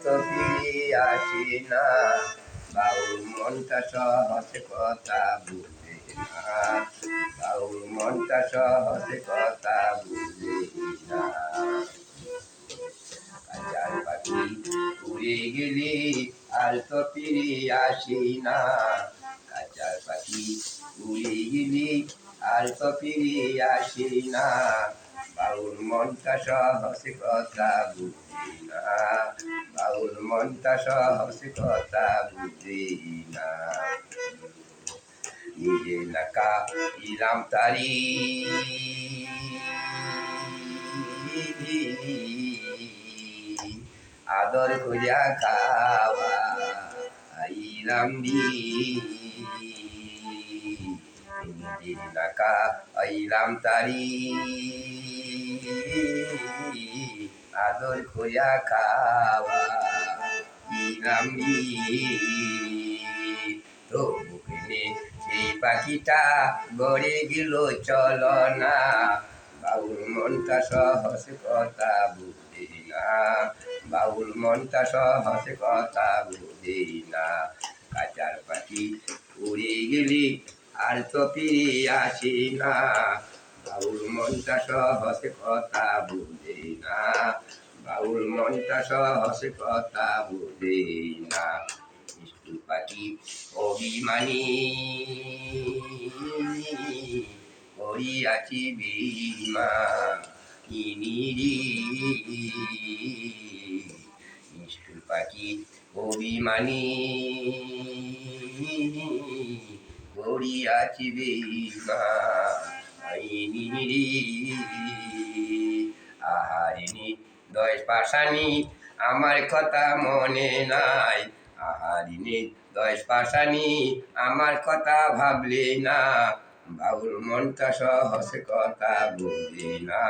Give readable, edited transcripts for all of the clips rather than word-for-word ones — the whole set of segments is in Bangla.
তো ফিরে আসে না, বাউল মনটা সহজ কথা বুঝে না, বাউল মনটা সহজ কথা বুঝে না। কাঁচার পাখি উড়ে গেলে আর তো ফিরে আসে না, কাঁচার পাখি উড়ে গেলে আর তো ফিরে আসে না, বাউল মনটা সহজ কথা বুঝে না, বাউল মনটা সহজ কথা বুঝে না। নিজে নাকা ইলাম তারি, আদর করিয়া খাওয়া আইলাম নিজের নাকা আইলাম তারি, আদর করিয়া খাওয়া ইলাম তো বুকে সেই পাখিটা গড়ে গেল চলো না, বাউল মনটা সহজ কথা বুঝে না, বাউল মনটা সহজ কথা বুঝে না। কাঁচার পাখি উড়ে গেলি আর তো ফিরে আসে না, বাউল মনটা সহজ কথা বুঝে না, বাউল মনটা সহজ কথা বুঝে না। মিষ্টি পাখি অভিমানী করিয়াছি বেইমানি, মিষ্টি পাখি অভিমানী করিয়াছি বেইমানি, আহারিনী দশ পাশানি আমার কথা মনে নাই, আহারিনী দশ পাশানি আমার কথা ভাবলে না, বাউল মনটা সহজ কথা বুঝে না,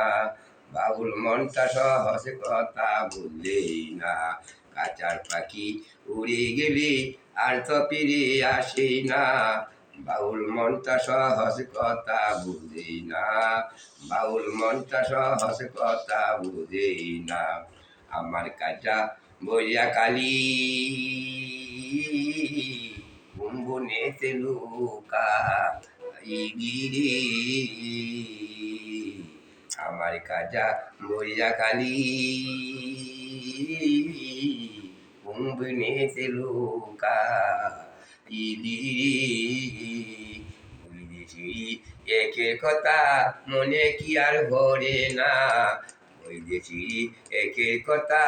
বাউল মনটা সহজ কথা বুঝলে না। কাঁচার পাখি উড়ে গেলে আর তো ফিরে আসে না, বাউল মনটা সহজ কথা বুঝে না, বাউল মনটা সহজ কথা বুঝে না। আমার কাঁচা বইয়া কালী কুম্বনেতে লুকা ইগিরি, আমার কাজা বইয়া কালী কুম্বনেতে লুকা ইগিরি, একের কথা মনে কি আর ভরে না, ওই দেশি একের কথা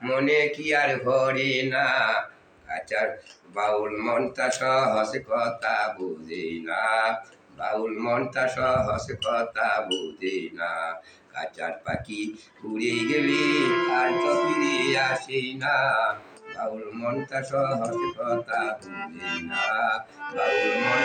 মনে কি আর ভরে না। কাঁচার বাউল মনটা সহজ কথা বুঝে না, বাউল মনটা সহজ কথা বুঝে না। কাঁচার পাখি উড়ে গেলে আর তো ফিরে আসে না, বাউল মনটা সহজ কথা বুঝে না, বাউল মন